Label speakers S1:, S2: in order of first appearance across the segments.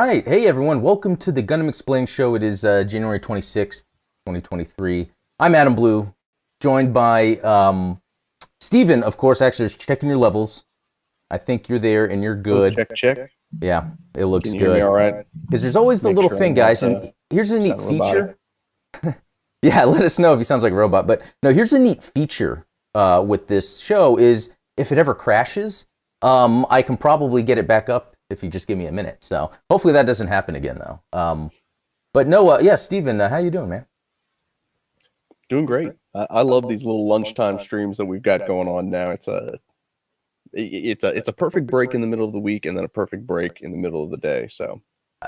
S1: right. Hey, everyone. Welcome to the Gundam Explained show. It is January 26th, 2023. I'm Adam Blue, joined by Steven, of course. Actually, just checking your levels. I think you're there and you're
S2: Oh,
S1: good.
S2: check.
S1: Yeah, it looks
S2: Can you hear me
S1: good.
S2: all right?
S1: Because there's always the
S2: Make
S1: little
S2: sure
S1: thing,
S2: I'm not
S1: guys. And here's a neat
S2: sound robotic.
S1: feature. Yeah, let us know if he sounds like a robot. But no, here's a neat feature with this show is if it ever crashes, I can probably get it back up if you just give me a minute. So hopefully that doesn't happen again, though. But no, yeah, Steven, how you doing, man?
S2: Doing great. I love these little lunchtime streams that we've got going on now. It's a perfect break in the middle of the week and then a perfect break in the middle of the day. So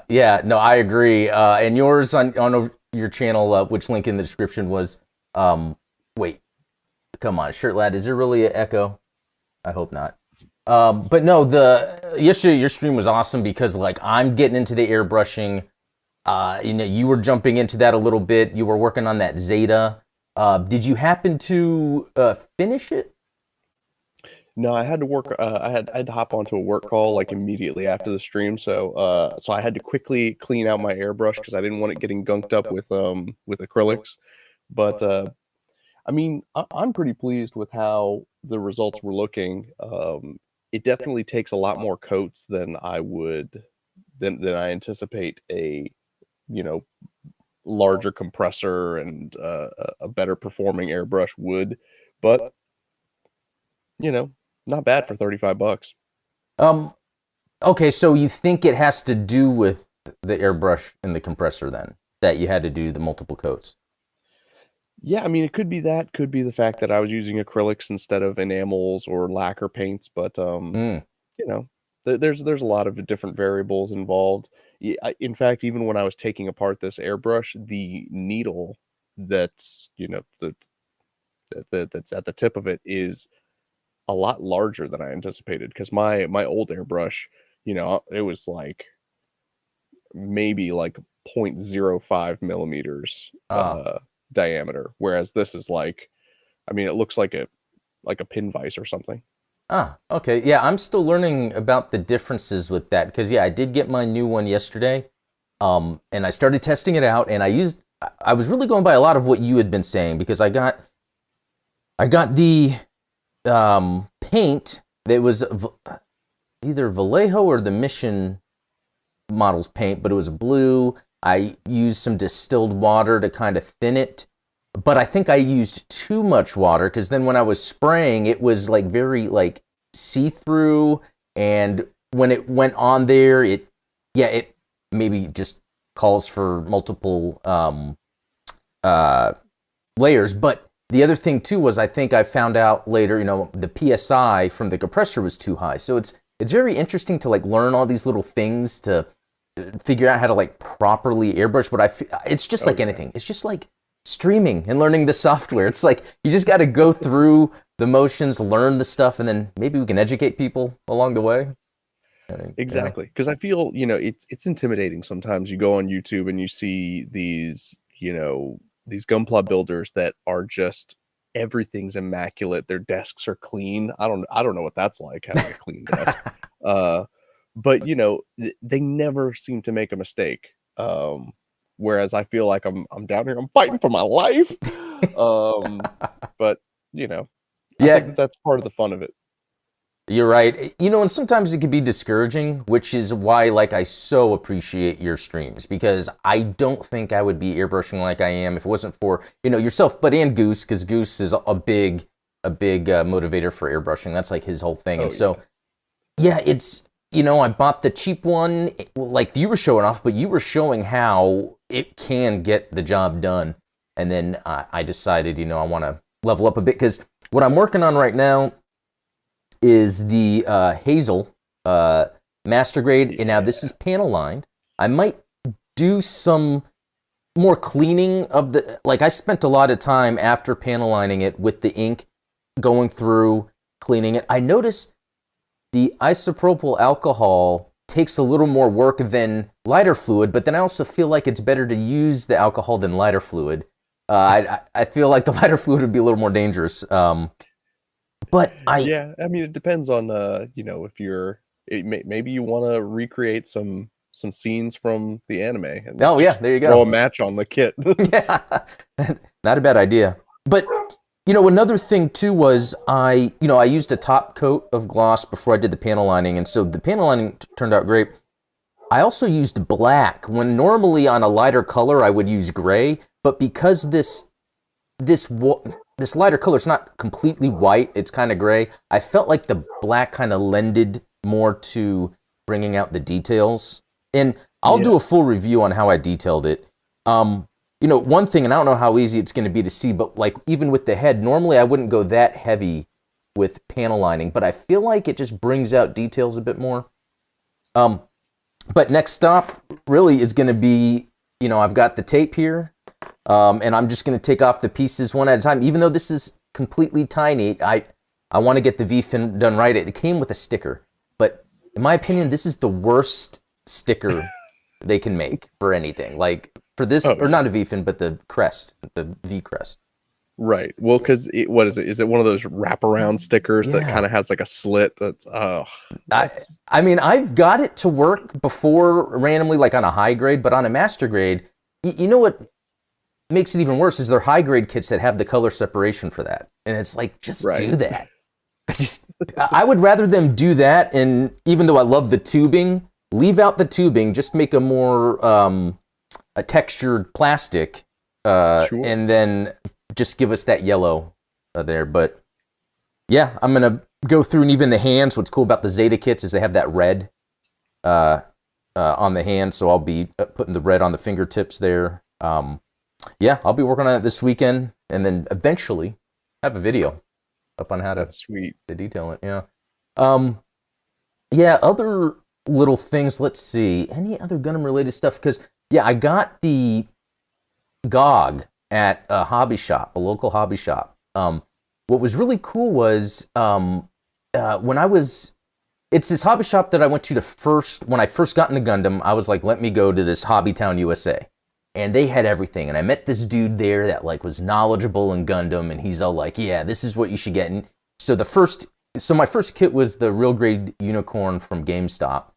S1: Yeah, no, I agree. And yours on your channel, which link in the description was, wait, come on, Shirt Lad, is there really an echo? I hope not. But no, yesterday your stream was awesome because like I'm getting into the airbrushing. You were jumping into that a little bit. You were working on that Zeta. Did you happen to finish it?
S2: no, I had to work. I had to hop onto a work call like immediately after the stream. So I had to quickly clean out my airbrush because I didn't want it getting gunked up with acrylics. But I mean, I'm pretty pleased with how the results were looking. It definitely takes a lot more coats than I anticipate you know larger compressor and a better performing airbrush would. But you know, not bad for $35.
S1: Um, okay, so you think it has to do with the airbrush and the compressor then, that you had to do the multiple coats?
S2: Yeah, I mean, it could be that, could be the fact that I was using acrylics instead of enamels or lacquer paints, but
S1: Mm.
S2: you know, there's a lot of different variables involved. In fact, even when I was taking apart this airbrush, the needle that's that's at the tip of it is a lot larger than I anticipated because my old airbrush, it was like maybe like 0.05 millimeters
S1: Ah.
S2: diameter, whereas this is like, I mean, it looks like a pin vise or something.
S1: Okay. Yeah, I'm still learning about the differences with that because yeah, I did get my new one yesterday. And I started testing it out and I was really going by a lot of what you had been saying because I got the paint that was either Vallejo or the Mission models paint, but it was blue. I used some distilled water to kind of thin it, but I think I used too much water because then when I was spraying, it was like very like see-through, and when it went on there, it maybe just calls for multiple layers. But the other thing too was I think I found out later, the PSI from the compressor was too high. So it's very interesting to like learn all these little things to figure out how to like properly airbrush. But it's just like anything. It's just like streaming and learning the software. It's like you just got to go through the motions, learn the stuff, and then maybe we can educate people along the way.
S2: Exactly, because I feel, it's intimidating sometimes. You go on YouTube and you see these Gunpla builders that are just everything's immaculate. Their desks are clean. I don't know what that's like, having a clean desk. Uh, but they never seem to make a mistake. Whereas I feel like I'm down here, I'm fighting for my life. Um, but I think
S1: Yeah,
S2: that's part of the fun of it.
S1: you're right. And sometimes it can be discouraging, which is why, like, I so appreciate your streams because I don't think I would be airbrushing like I am if it wasn't for yourself, but and Goose, because Goose is a big motivator for airbrushing. That's like his whole thing, and so yeah, it's I bought the cheap one, like you were showing off, but you were showing how it can get the job done, and then I decided I want to level up a bit because what I'm working on right now is the Hazel Master Grade, and now this is panel lined. I might do some more cleaning of like I spent a lot of time after panel lining it with the ink, going through, cleaning it. I noticed the isopropyl alcohol takes a little more work than lighter fluid, but then I also feel like it's better to use the alcohol than lighter fluid. I feel like the lighter fluid would be a little more dangerous. But
S2: Yeah, I mean, it depends on if maybe you want to recreate some some scenes from the anime. And
S1: Oh yeah, there you go.
S2: Throw a match on the kit.
S1: Yeah, not a bad idea. But another thing too was I used a top coat of gloss before I did the panel lining, and so the panel lining turned out great. I also used black when normally on a lighter color I would use gray, but because this lighter color is not completely white, it's kind of gray. I felt like the black kind of lended more to bringing out the details. And I'll do a full review on how I detailed it. One thing, and I don't know how easy it's going to be to see, but like even with the head, normally I wouldn't go that heavy with panel lining, but I feel like it just brings out details a bit more. But next stop really is going to be, I've got the tape here, and I'm just going to take off the pieces one at a time. Even though this is completely tiny, I want to get the V-fin done right. It came with a sticker, but in my opinion, this is the worst sticker they can make for anything. Like for this, or not a V-fin, but the crest, the V crest.
S2: Right. Well, because what is it? Is it one of those wraparound stickers that kind of has like a slit? I
S1: mean, I've got it to work before randomly, like on a high grade, but on a master grade, you know what makes it even worse is they're high grade kits that have the color separation for that, and it's like just do that. I would rather them do that, and even though I love the tubing, leave out the tubing, just make a more a textured plastic, and then just give us that yellow there. But yeah, I'm going to go through, and even the hands, what's cool about the Zeta kits is they have that red on the hands, so I'll be putting the red on the fingertips there. Yeah, I'll be working on it this weekend, and then eventually have a video up on how to detail it. Yeah. Yeah, other little things, let's see. Any other Gundam related stuff? Because, yeah, I got the GOG at a hobby shop, a local hobby shop. What was really cool was it's this hobby shop that I went to when I first got into Gundam. I was like, let me go to this Hobby Town USA. And they had everything. And I met this dude there that like was knowledgeable in Gundam, and he's all like, yeah, this is what you should get. And so my first kit was the real grade unicorn from GameStop.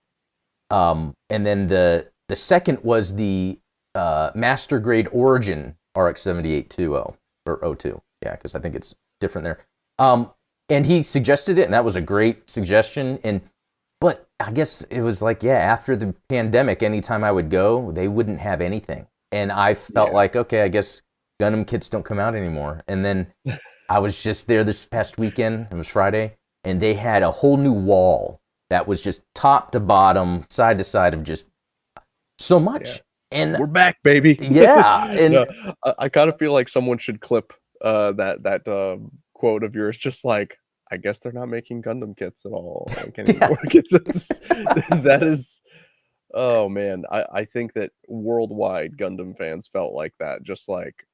S1: And then the second was the master grade Origin RX-7820 or 02. Yeah, because I think it's different there. And he suggested it, and that was a great suggestion. But I guess it was like, yeah, after the pandemic, anytime I would go, they wouldn't have anything. And I felt like, okay, I guess Gundam kits don't come out anymore. And then I was just there this past weekend, it was Friday, and they had a whole new wall that was just top to bottom, side to side of just so much.
S2: Yeah.
S1: And
S2: we're back, baby.
S1: Yeah. And
S2: no, I kind of feel like someone should clip that quote of yours, just like, I guess they're not making Gundam kits at all. Like anymore. That is, oh man. I think that worldwide Gundam fans felt like that, just like.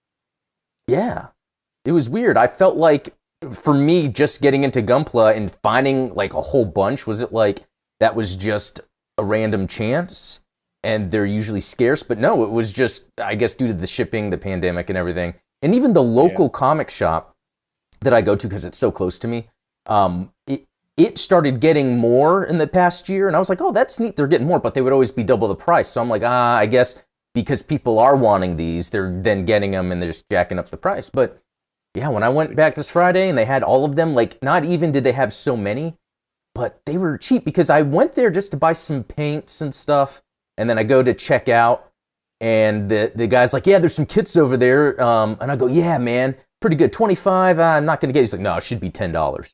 S1: Yeah. It was weird. I felt like, for me, just getting into Gunpla and finding like a whole bunch, was it like that was just a random chance? And they're usually scarce, but no, it was just, I guess, due to the shipping, the pandemic, and everything. And even the local comic shop that I go to, because it's so close to me, it started getting more in the past year. And I was like, oh, that's neat. They're getting more, but they would always be double the price. So I'm like, I guess because people are wanting these, they're then getting them and they're just jacking up the price. But yeah, when I went back this Friday and they had all of them, like not even did they have so many, but they were cheap because I went there just to buy some paints and stuff. And then I go to check out, and the guy's like, yeah, there's some kits over there. And I go, yeah, man, pretty good. 25, I'm not going to get it. He's like, no, it should be $10.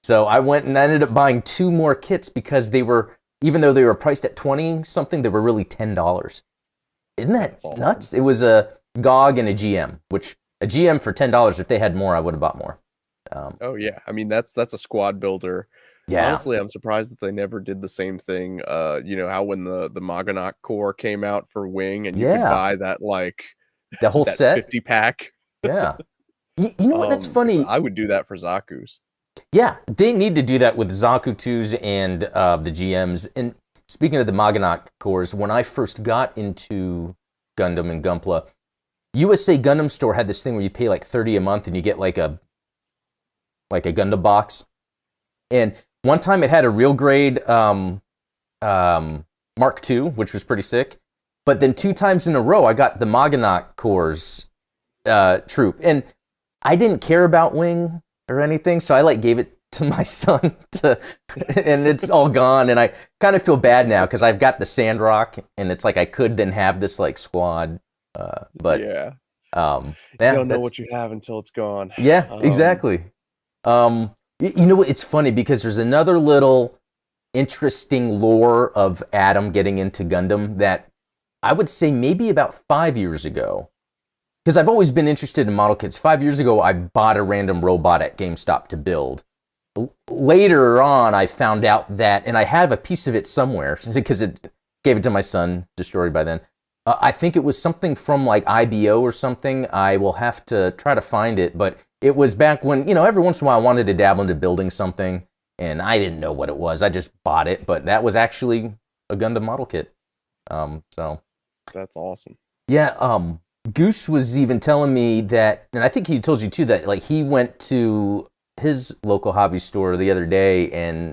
S1: So I went and I ended up buying 2 more kits because they were, even though they were priced at 20 something, they were really $10. Isn't that nuts? It was a GOG and a GM, which a GM for $10, if they had more, I would have bought more.
S2: Oh yeah. I mean, that's a squad builder.
S1: Yeah.
S2: Honestly, I'm surprised that they never did the same thing. You know how when the Maganok core came out for Wing, and you could buy that like
S1: the whole set
S2: 50 pack.
S1: Yeah. You know what? That's funny.
S2: I would do that for Zaku's.
S1: Yeah, they need to do that with Zaku 2s and the GMs. And speaking of the Maganok cores, when I first got into Gundam and Gunpla, USA Gundam Store had this thing where you pay like $30 a month and you get like a Gundam box. And one time it had a real grade Mark II, which was pretty sick. But then 2 times in a row, I got the Maganok Corps troop. And I didn't care about Wing or anything, so I like gave it to my son and it's all gone. And I kind of feel bad now because I've got the Sandrock, and it's like I could then have this like squad. But
S2: Yeah.
S1: yeah,
S2: You don't know what you have until it's gone.
S1: Yeah, exactly. You know what? It's funny because there's another little interesting lore of Adam getting into Gundam that I would say maybe about 5 years ago, because I've always been interested in model kits. 5 years ago, I bought a random robot at GameStop to build. Later on, I found out that, and I have a piece of it somewhere because it gave it to my son, destroyed by then. I think it was something from like IBO or something. I will have to try to find it, but it was back when, every once in a while I wanted to dabble into building something, and I didn't know what it was. I just bought it, but that was actually a Gundam model kit. So
S2: that's awesome.
S1: Yeah, Goose was even telling me that, and I think he told you too, that like he went to his local hobby store the other day,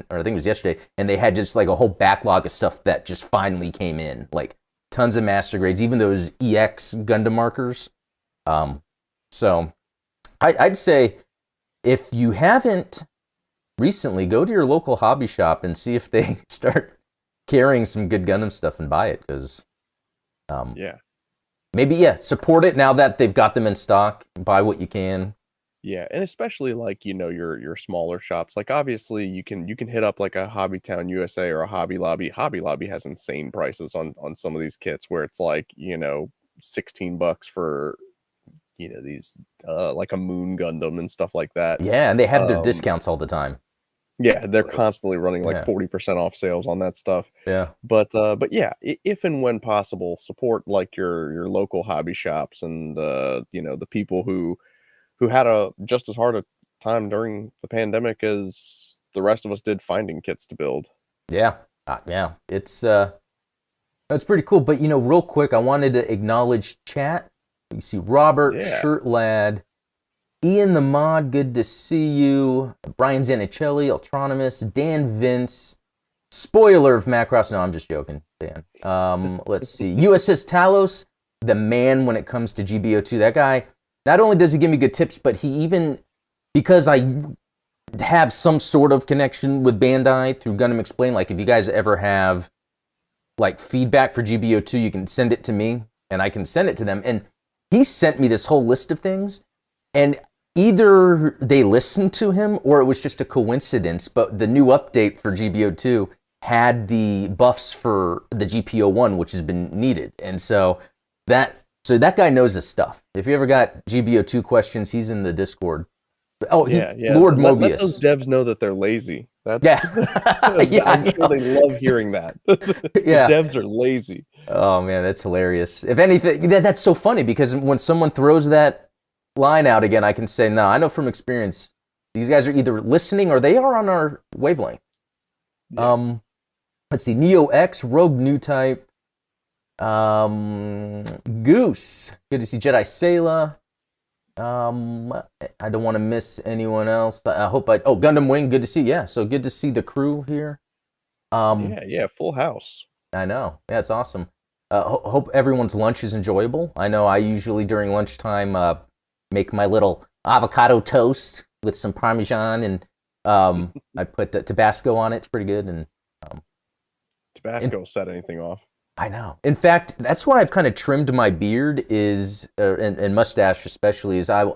S1: or I think it was yesterday, and they had just like a whole backlog of stuff that just finally came in, like tons of master grades, even those EX Gundam markers. So I'd say if you haven't recently, go to your local hobby shop and see if they start carrying some good Gundam stuff and buy it, because maybe support it now that they've got them in stock. Buy what you can.
S2: Yeah, and especially like your smaller shops. Like obviously you can hit up like a Hobby Town USA or a Hobby Lobby. Hobby Lobby has insane prices on some of these kits where it's like $16 for these like a Moon Gundam and stuff like that.
S1: Yeah, and they have their discounts all the time.
S2: Yeah, they're constantly running like 40% off sales on that stuff.
S1: Yeah.
S2: But yeah, if and when possible, support like your local hobby shops and the people who had a just as hard a time during the pandemic as the rest of us did finding kits to build.
S1: Yeah. Yeah. It's pretty cool. But real quick, I wanted to acknowledge chat. You see Robert, Shirt Lad, Ian the Mod, good to see you. Brian Zanichelli, Ultronomus, Dan Vince, spoiler of Macross. No, I'm just joking, Dan. Let's see. USS Talos, the man when it comes to GBO2. That guy, not only does he give me good tips, but he even, because I have some sort of connection with Bandai through Gundam Explained, like if you guys ever have like feedback for GBO2, you can send it to me and I can send it to them. And he sent me this whole list of things, and either they listened to him or it was just a coincidence, but the new update for GBO2 had the buffs for the GPO1, which has been needed. And so that guy knows his stuff. If you ever got GBO2 questions, he's in the Discord. Oh, yeah. Lord Mobius.
S2: Let those devs know that they're lazy. I'm sure they love hearing that.
S1: Yeah.
S2: Devs are lazy.
S1: Oh, man, that's hilarious. If anything, that's so funny, because when someone throws that line out again, I can say, no, I know from experience, these guys are either listening or they are on our wavelength. Yeah. Let's see, Neo X, Rogue New Type, Goose, good to see Jedi Sayla. I don't want to miss anyone else. I hope Gundam Wing, good to see. Yeah, so good to see the crew here.
S2: Full house.
S1: I know. Yeah, it's awesome. Hope everyone's lunch is enjoyable. I know I usually during lunchtime make my little avocado toast with some Parmesan, and I put Tabasco on it. It's pretty good. And
S2: Tabasco will set anything off.
S1: I know. In fact, that's why I've kind of trimmed my beard and mustache especially, is I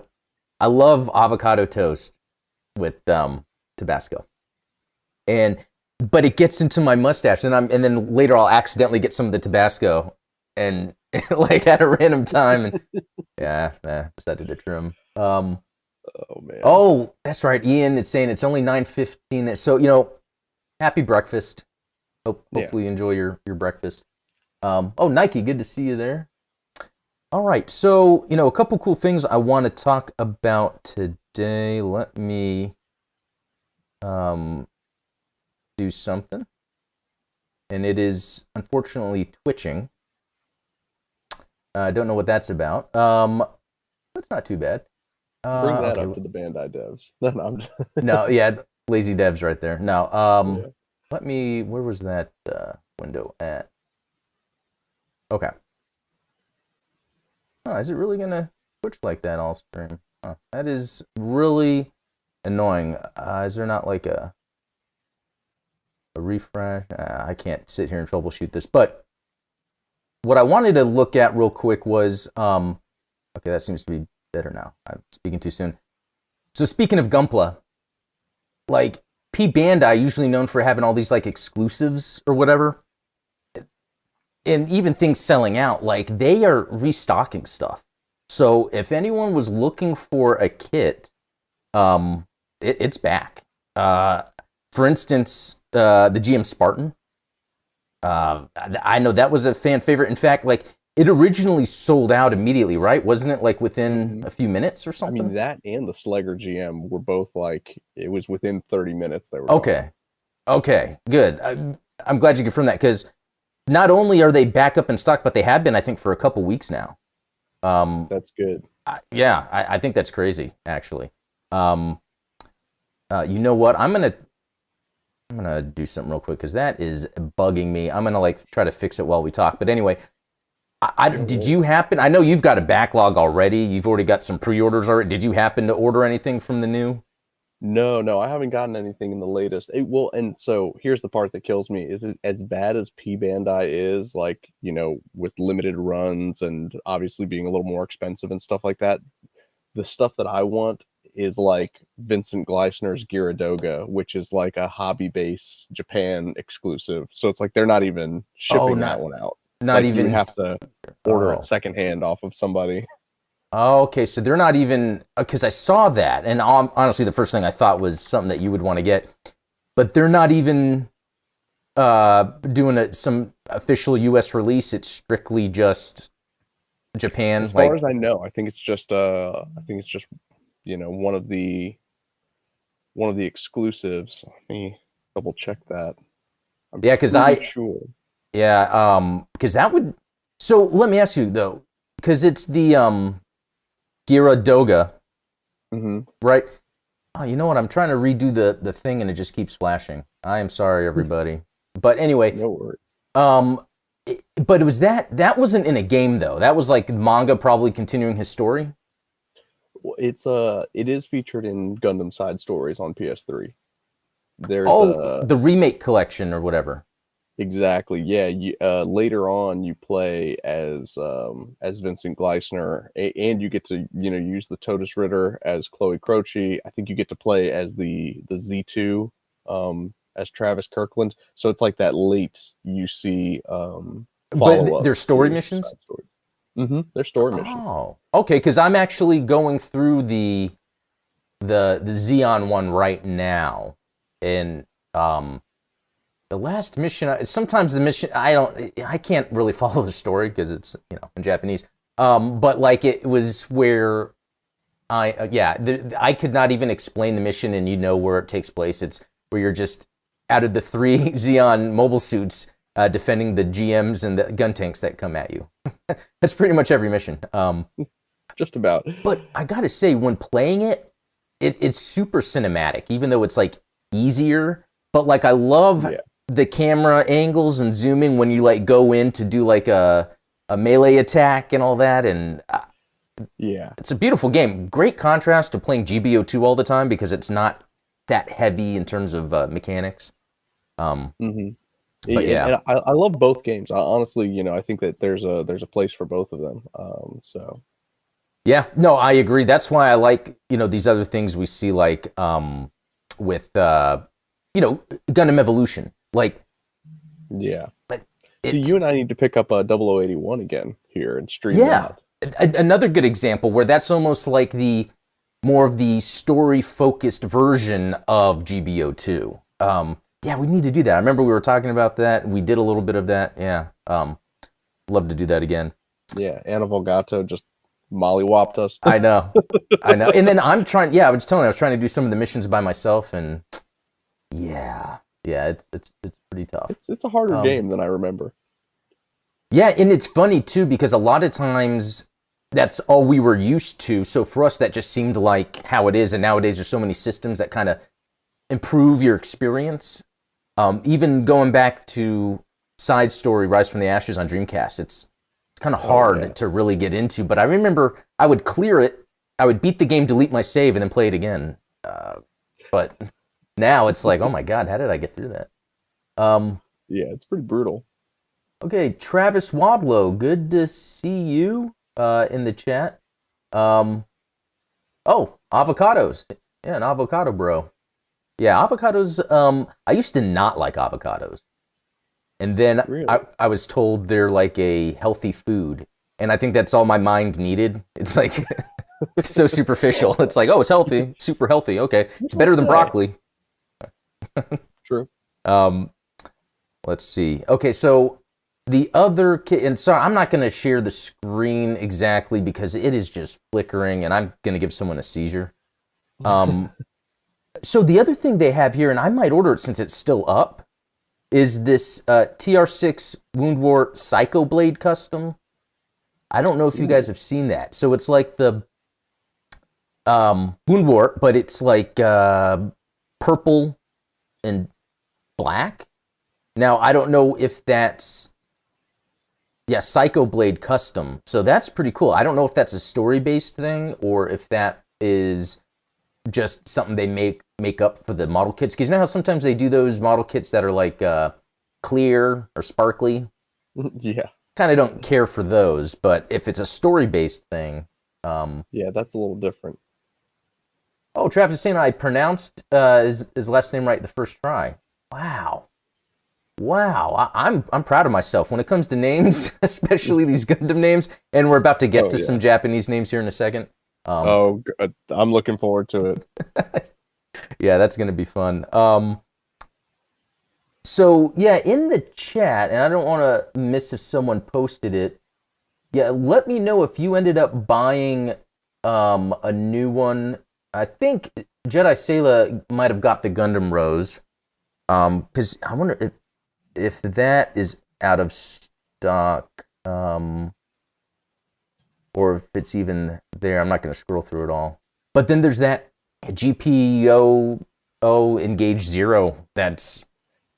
S1: love avocado toast with Tabasco. But it gets into my mustache, and then later I'll accidentally get some of the Tabasco and like at a random time, and decided to trim.
S2: Oh man.
S1: Oh, that's right. Ian is saying it's only 9:15. So happy breakfast. Hopefully you enjoy your breakfast. Nike, good to see you there. All right, so a couple cool things I want to talk about today. Let me do something, and it is unfortunately twitching. I don't know what that's about. That's not too bad.
S2: Bring that up to the Bandai devs. No, I'm just...
S1: No, lazy devs right there. No, let me. Where was that window at? Okay. Oh, is it really gonna switch like that all stream? Huh. That is really annoying. Is there not like a refresh? I can't sit here and troubleshoot this. But what I wanted to look at real quick was, okay, that seems to be better now. I'm speaking too soon. So speaking of Gunpla, like P Bandai, usually known for having all these like exclusives or whatever, and even things selling out, like they are restocking stuff. So if anyone was looking for a kit, it's back. For instance, the GM Spartan. I know that was a fan favorite. In fact, like it originally sold out immediately, right? Wasn't it like within a few minutes or something?
S2: I mean, that and the Slegger GM were both like, it was within 30 minutes they were
S1: okay. Gone. Okay, good. I'm glad you confirmed that, because not only are they back up in stock, but they have been, I think, for a couple weeks now.
S2: That's good.
S1: I think that's crazy, actually. You know what? I'm gonna do something real quick because that is bugging me. I'm gonna like try to fix it while we talk. But anyway, did you happen? I know you've got a backlog already. You've already got some pre-orders already. Did you happen to order anything from the new?
S2: No, I haven't gotten anything in the latest. And so here's the part that kills me: is it as bad as P Bandai is, like, you know, with limited runs and obviously being a little more expensive and stuff like that. The stuff that I want is like Vincent Gleisner's Gyaradoga, which is like a hobby base Japan exclusive. So it's like they're not even shipping that one out.
S1: Not
S2: like
S1: even.
S2: You have to order it secondhand off of somebody.
S1: Oh, okay, so they're not even, because I saw that, and honestly, the first thing I thought was something that you would want to get, but they're not even doing some official U.S. release. It's strictly just Japan.
S2: As far as I know, I think it's just you know, one of the exclusives. Let me double check that.
S1: Yeah, because
S2: sure.
S1: Yeah, because that would. So let me ask you though, because it's the Gyaradoga, right? Oh, you know what? I'm trying to redo the thing and it just keeps flashing. I am sorry, everybody. But anyway,
S2: no worries.
S1: But it was that wasn't in a game though. That was like manga, probably continuing his story.
S2: It is featured in Gundam Side Stories on PS3. There's
S1: the remake collection or whatever.
S2: Exactly. Yeah. Later on, you play as Vincent Gleisner, and you get to, you know, use the Totus Ritter as Chloe Croce. I think you get to play as the Z2 as Travis Kirkland. So it's like that late UC follow-up.
S1: But they're story missions.
S2: They're story missions.
S1: Oh, okay. Because I'm actually going through the Xeon one right now, and the last mission, sometimes the mission, I can't really follow the story because it's, you know, in Japanese. But like it was where I could not even explain the mission, and you know where it takes place. It's where you're just out of the 3 Xeon mobile suits defending the GMs and the gun tanks that come at you. That's pretty much every mission.
S2: Just about.
S1: But I gotta say, when playing it's super cinematic, even though it's like easier. But like I love the camera angles and zooming when you like go in to do like a melee attack and all that, and it's a beautiful game. Great contrast to playing GBO2 all the time because it's not that heavy in terms of mechanics. But
S2: and I love both games. Honestly, you know, I think that there's a place for both of them. So
S1: yeah, no, I agree. That's why I like, you know, these other things we see like with you know, Gundam Evolution. Like, but
S2: so you and I need to pick up 0081 again here and stream that.
S1: Another good example where that's almost like the more of the story focused version of GBO2. Yeah, we need to do that. I remember we were talking about that. We did a little bit of that. Yeah. Love to do that again.
S2: Yeah, Anna Volgato just mollywopped us.
S1: I know. And then I was trying to do some of the missions by myself, and it's pretty tough.
S2: It's a harder game than I remember.
S1: Yeah, and it's funny too because a lot of times that's all we were used to. So for us, that just seemed like how it is. And nowadays, there's so many systems that kind of improve your experience. Even going back to Side Story, Rise from the Ashes on Dreamcast, It's kind of
S2: Oh
S1: hard
S2: yeah.
S1: to really get into, but I remember I would clear it, I would beat the game, delete my save, and then play it again. But now it's like, oh my god, how did I get through that? Um,
S2: Yeah, it's pretty brutal.
S1: okay, Travis Wadlow, good to see you in the chat. Um, oh, avocados. Yeah, an avocado bro. Yeah, avocados. I used to not like avocados. And then
S2: Really.
S1: I was told they're like a healthy food. And I think that's all my mind needed. It's like it's so superficial. It's like, oh, it's healthy, super healthy. Okay. It's better than
S2: Okay.
S1: broccoli.
S2: True.
S1: Um, let's see. Okay, so the other kid, and sorry, I'm not going to share the screen exactly because it is just flickering and I'm going to give someone a seizure. Um, so the other thing they have here, and I might order it since it's still up, is this TR6 Woundwort Psycho Blade custom. I don't know if you guys have seen that. So it's like the Woundwort, but it's like purple and black. Now, I don't know if that's, yeah, Psycho Blade custom. So that's pretty cool. I don't know if that's a story-based thing or if that is just something they make up for the model kits. Because you know how sometimes they do those model kits that are like clear or sparkly?
S2: Yeah.
S1: Kind of don't care for those, but if it's a story-based thing...
S2: Yeah, that's a little different.
S1: Oh, Travis is saying I pronounced his last name right the first try. Wow. Wow, I'm proud of myself when it comes to names, especially these Gundam names, and we're about to get to
S2: Yeah.
S1: some Japanese names here in a second.
S2: I'm looking forward to it.
S1: Yeah, that's gonna be fun. So yeah, in the chat, and I don't want to miss if someone posted it. Yeah, let me know if you ended up buying a new one. I think Jedi Sayla might have got the Gundam Rose. Because I wonder if that is out of stock, or if it's even there. I'm not going to scroll through it all. But then there's that GPO Engage Zero. That's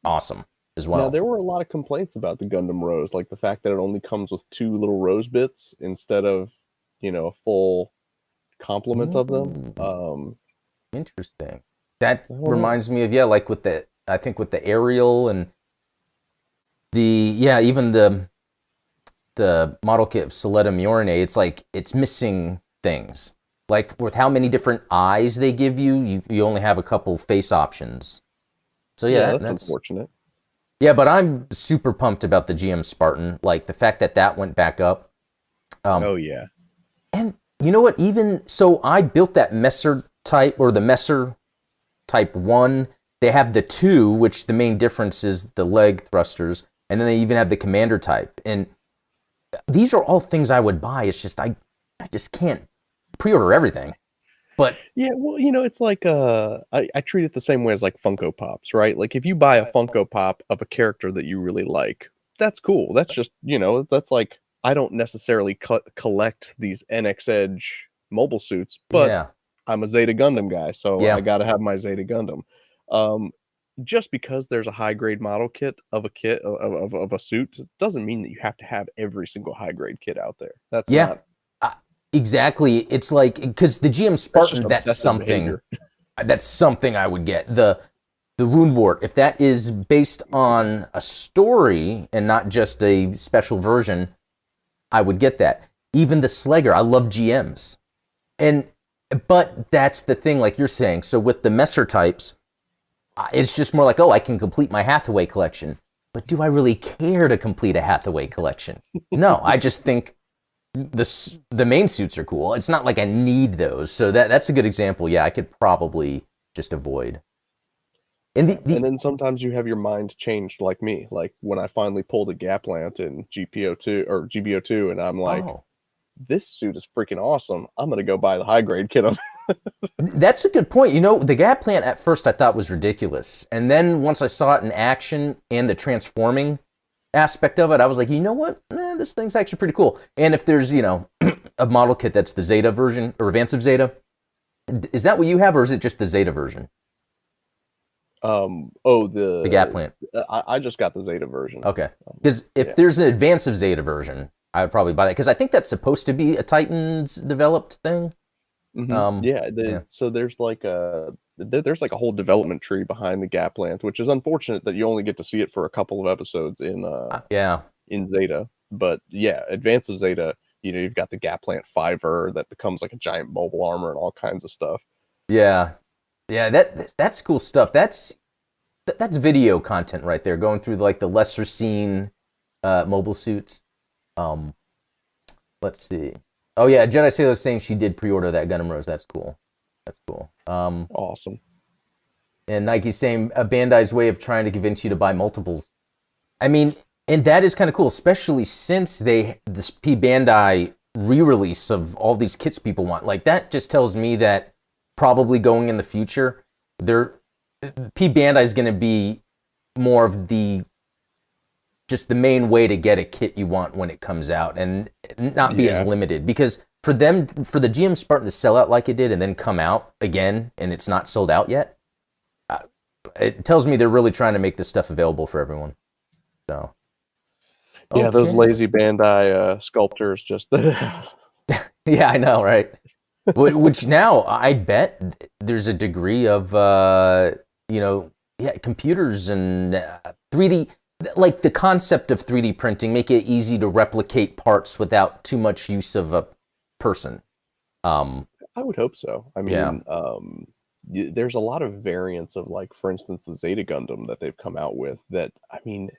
S1: awesome as well.
S2: Now, there were a lot of complaints about the Gundam Rose, like the fact that it only comes with 2 little rose bits instead of, a full complement of them.
S1: Interesting. That
S2: I don't know.
S1: reminds me of, yeah, like with the, I think with the aerial and even the model kit of Soletta Miorne, it's like it's missing things. Like with how many different eyes they give you, you only have a couple face options. So yeah,
S2: That's
S1: that's
S2: unfortunate.
S1: yeah, but I'm super pumped about the GM Spartan. Like the fact that went back up.
S2: Oh yeah.
S1: And you know what? Even so, I built that Messer type or the Messer type 1. They have the 2, which the main difference is the leg thrusters, and then they even have the commander type. And these are all things I would buy. It's just I just can't pre-order everything. But
S2: Yeah, well, it's like I treat it the same way as like Funko Pops, right? Like if you buy a Funko Pop of a character that you really like, that's cool. That's just, that's like I don't necessarily collect these NX Edge mobile suits, but
S1: yeah,
S2: I'm a Zeta Gundam guy, so I
S1: yeah,
S2: got to have my Zeta Gundam. Um, just because there's a high grade model kit of a of a suit doesn't mean that you have to have every single high grade kit out there. That's
S1: yeah.
S2: not.
S1: Exactly. It's like because the GM
S2: That's just
S1: Spartan,
S2: obsessive behavior.
S1: that's something I would get. The Woundwort, if that is based on a story and not just a special version, I would get that. Even the Slegger, I love GMs. But that's the thing, like you're saying. So with the Messer types, it's just more like, oh, I can complete my Hathaway collection. But do I really care to complete a Hathaway collection? No, I just think the main suits are cool. It's not like I need those. So that's a good example. Yeah, I could probably just avoid. And
S2: And then sometimes you have your mind changed like me. Like when I finally pulled a Gaplant in GPO2 or GBO2 and I'm like,
S1: oh,
S2: this suit is freaking awesome. I'm going to go buy the high grade kit of
S1: that's a good point. You know, the Gap Plant at first I thought was ridiculous. And then once I saw it in action and the transforming aspect of it, I was like, you know what? This thing's actually pretty cool. And if there's, a model kit that's the Zeta version or Advanced Zeta, is that what you have or is it just the Zeta version? The Gap Plant.
S2: I just got the Zeta version.
S1: Okay. Because if
S2: Yeah.
S1: there's an Advanced Zeta version, I would probably buy that because I think that's supposed to be a Titans developed thing.
S2: Yeah,
S1: Yeah,
S2: so there's like a whole development tree behind the Gapland, which is unfortunate that you only get to see it for a couple of episodes
S1: yeah,
S2: in Zeta. But yeah, Advance of Zeta, you've got the Gaplant Fiver that becomes like a giant mobile armor and all kinds of stuff.
S1: yeah, yeah. That's cool stuff. That's video content right there, going through like the lesser seen mobile suits. Um, let's see. Oh yeah, Jedi Sailor saying she did pre-order that Gundam Rose. That's cool. That's cool.
S2: Awesome.
S1: And Nike's saying a Bandai's way of trying to convince you to buy multiples. I mean, and that is kind of cool, especially since this P Bandai re-release of all these kits people want. Like that just tells me that probably going in the future, there P Bandai is going to be more of the just the main way to get a kit you want when it comes out, and not be as
S2: Yeah.
S1: limited. Because for the GM Spartan to sell out like it did and then come out again and it's not sold out yet, it tells me they're really trying to make this stuff available for everyone. So
S2: Yeah, those
S1: okay.
S2: lazy Bandai sculptors just
S1: Yeah, I know, right? Which now I bet there's a degree of yeah, computers and 3D, like the concept of 3D printing, make it easy to replicate parts without too much use of a person. Um,
S2: I would hope so. I
S1: yeah,
S2: mean, there's a lot of variants of, like, for instance, the Zeta Gundam that they've come out with that, I mean,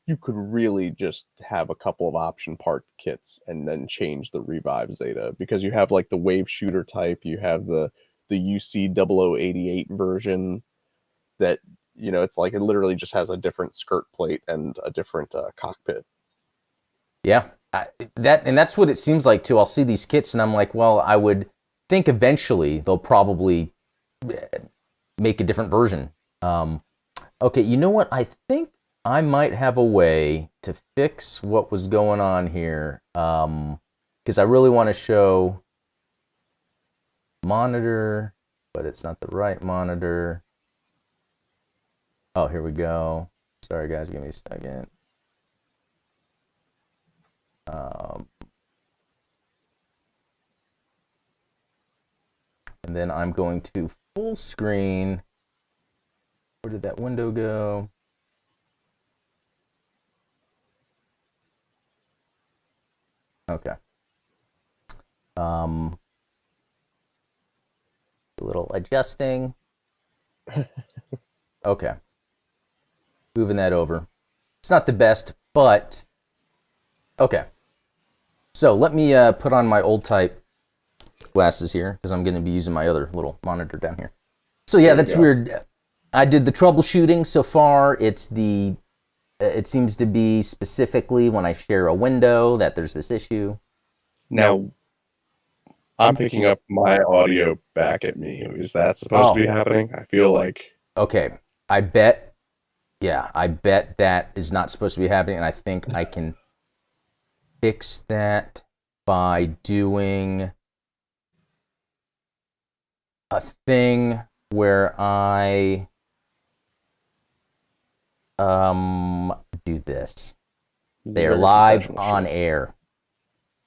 S2: you could really just have a couple of option part kits and then change the Revive Zeta, because you have like the wave shooter type, you have the UC 0088 version that, it's like it literally just has a different skirt plate and a different cockpit.
S1: yeah. That's what it seems like too. I'll see these kits and I'm like, well, I would think eventually they'll probably make a different version. Okay, you know what? I think I might have a way to fix what was going on here. Because I really want to show monitor, but it's not the right monitor. Oh, here we go. Sorry, guys, give me a second. And then I'm going to full screen. Where did that window go? Okay. A little adjusting. Okay. Moving that over. It's not the best, but okay. So let me put on my old type glasses here because I'm going to be using my other little monitor down here. So yeah, that's weird. I did the troubleshooting so far. It seems to be specifically when I share a window that there's this issue.
S2: Now, I'm picking up my audio back at me. Is that supposed to be happening? I feel like.
S1: Okay, I bet that is not supposed to be happening, and I think I can fix that by doing a thing where I do this. They're live on air.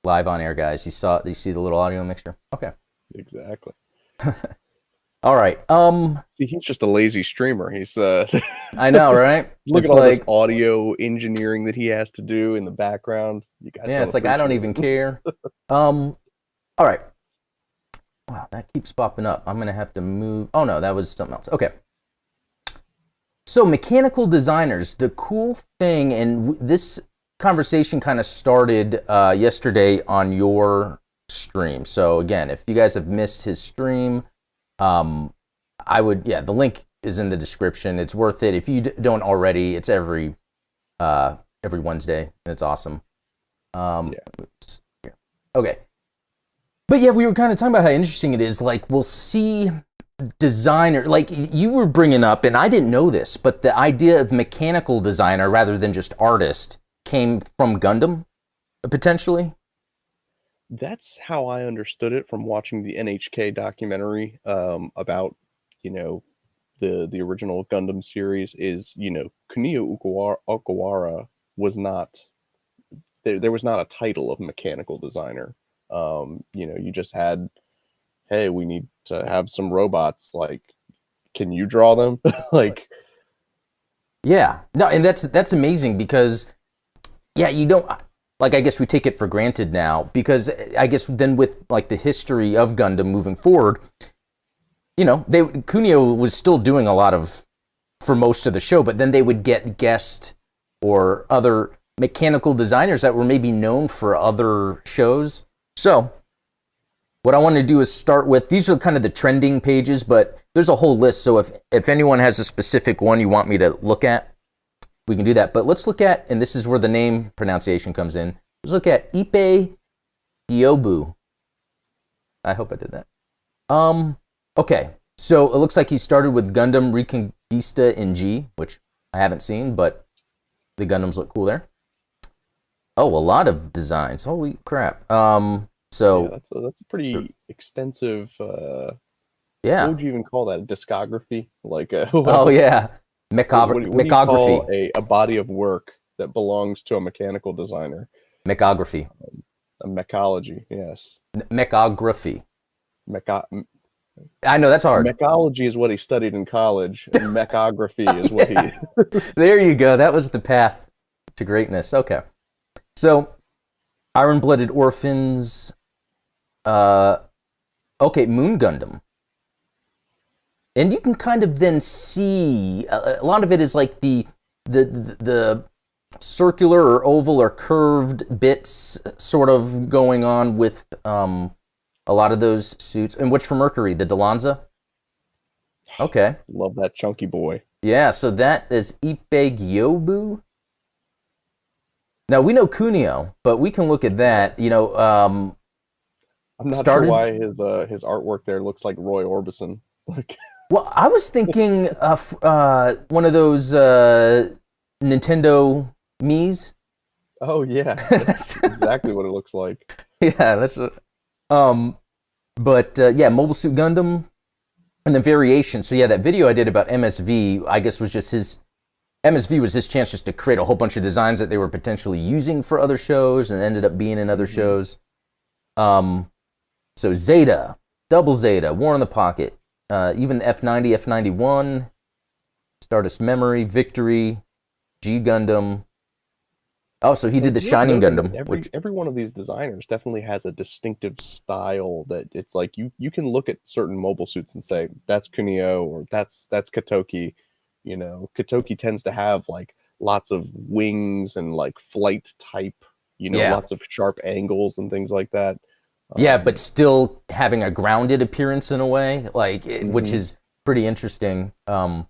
S1: Live on air, guys. You see the little audio mixture? Okay.
S2: Exactly.
S1: All right.
S2: See, he's just a lazy streamer. He's
S1: I know, right?
S2: Look at all this audio engineering that he has to do in the background. You guys,
S1: yeah, it's like I don't even care. All right. Wow, that keeps popping up. I'm gonna have to move. Oh no, that was something else. Okay. So mechanical designers, the cool thing, and this conversation kind of started yesterday on your stream. So again, if you guys have missed his stream, the link is in the description. It's worth it if you don't already. It's every Wednesday, and it's awesome. Oops, here. Okay, but yeah, we were kind of talking about how interesting it is. Like we'll see designer, like you were bringing up, and I didn't know this, but the idea of mechanical designer rather than just artist came from Gundam, potentially.
S2: That's how I understood it from watching the NHK documentary about, the original Gundam series. Is, Kunio Okawara was not there was not a title of mechanical designer. You just had, hey, we need to have some robots. Like, can you draw them? Like,
S1: Yeah. No, and that's amazing because, yeah, you don't, like, I guess we take it for granted now because I guess then with like the history of Gundam moving forward, Kunio was still doing a lot of, for most of the show, but then they would get guest or other mechanical designers that were maybe known for other shows. So what I want to do is start with, these are kind of the trending pages, but there's a whole list. So if anyone has a specific one you want me to look at, we can do that. But let's look at, and this is where the name pronunciation comes in. Let's look at Ippei Gyobu. I hope I did that. Okay. So it looks like he started with Gundam Reconquista in G, which I haven't seen, but the Gundams look cool there. Oh, a lot of designs. Holy crap. So
S2: yeah, that's a pretty extensive.
S1: Yeah.
S2: What would you even call that? A discography? Like
S1: oh yeah,
S2: what do you
S1: mechography.
S2: call a body of work that belongs to a mechanical designer?
S1: Mechography.
S2: A mechology, yes.
S1: Mechography.
S2: Mecha.
S1: I know that's hard.
S2: Mechology is what he studied in college, and mechography is what he.
S1: There you go. That was the path to greatness. Okay, so Iron-Blooded Orphans. Okay, Moon Gundam. And you can kind of then see a lot of it is like the circular or oval or curved bits sort of going on with a lot of those suits. And which for Mercury, the Delanza? Okay.
S2: Love that chunky boy.
S1: Yeah, so that is Ippei Gyobu. Now we know Kunio, but we can look at that.
S2: I'm not sure why his artwork there looks like Roy Orbison. Like,
S1: well, I was thinking of one of those Nintendo Miis.
S2: Oh yeah, that's exactly what it looks like.
S1: Yeah, that's what. Yeah, Mobile Suit Gundam, and the variation. So yeah, that video I did about MSV, I guess was just his. MSV was his chance just to create a whole bunch of designs that they were potentially using for other shows and ended up being in other shows. So Zeta, Double Zeta, War in the Pocket, even the F90, F91, Stardust Memory, Victory, G Gundam. Oh, so he did the Shining Gundam.
S2: Every one of these designers definitely has a distinctive style that it's like you can look at certain mobile suits and say that's Kunio or that's Katoki. Katoki tends to have like lots of wings and like flight type, lots of sharp angles and things like that.
S1: Yeah, but still having a grounded appearance in a way, which is pretty interesting. But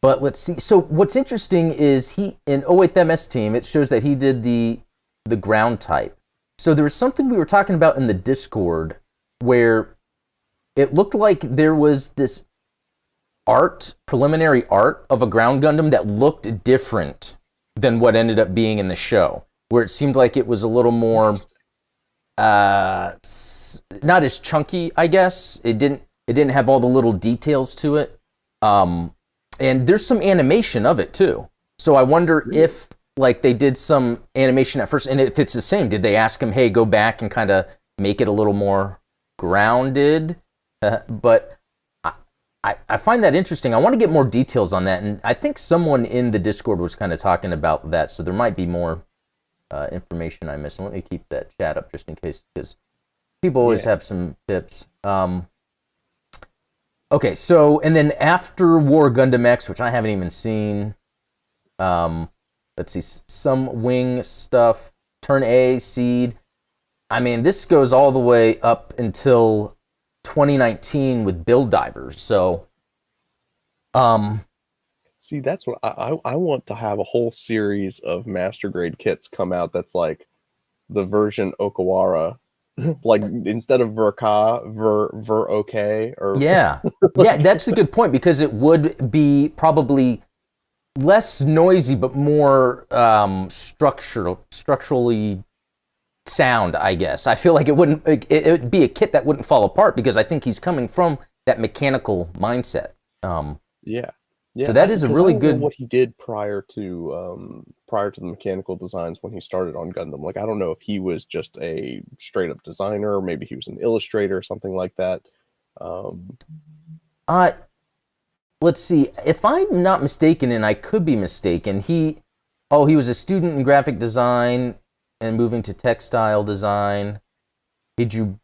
S1: let's see. So what's interesting is he in 08 MS team, it shows that he did the ground type. So there was something we were talking about in the Discord where it looked like there was this preliminary art of a ground Gundam that looked different than what ended up being in the show, where it seemed like it was a little more not as chunky, I guess. It didn't have all the little details to it. And there's some animation of it too. So I wonder if like they did some animation at first, and if it's the same, did they ask him, hey, go back and kind of make it a little more grounded? But I find that interesting. I want to get more details on that. And I think someone in the Discord was kind of talking about that. So there might be more information I missed. And let me keep that chat up just in case, because people always have some tips. Okay, so, and then After War Gundam X, which I haven't even seen. Let's see, some wing stuff. Turn A, Seed. I mean, this goes all the way up until 2019 with Build Divers. So,
S2: see, that's what I want to have a whole series of master grade kits come out that's like the version Okawara. Like instead of Ver okay or
S1: yeah, that's a good point because it would be probably less noisy but more structurally sound, I guess. I feel like it would be a kit that wouldn't fall apart because I think he's coming from that mechanical mindset.
S2: Yeah,
S1: So
S2: Yeah,
S1: that is a
S2: because I
S1: really
S2: don't know
S1: good.
S2: what he did prior to the mechanical designs when he started on Gundam. Like, I don't know if he was just a straight up designer, or maybe he was an illustrator or something like that. Um,
S1: Uh, let's see. If I'm not mistaken, and I could be mistaken, he was a student in graphic design and moving to textile design. He drew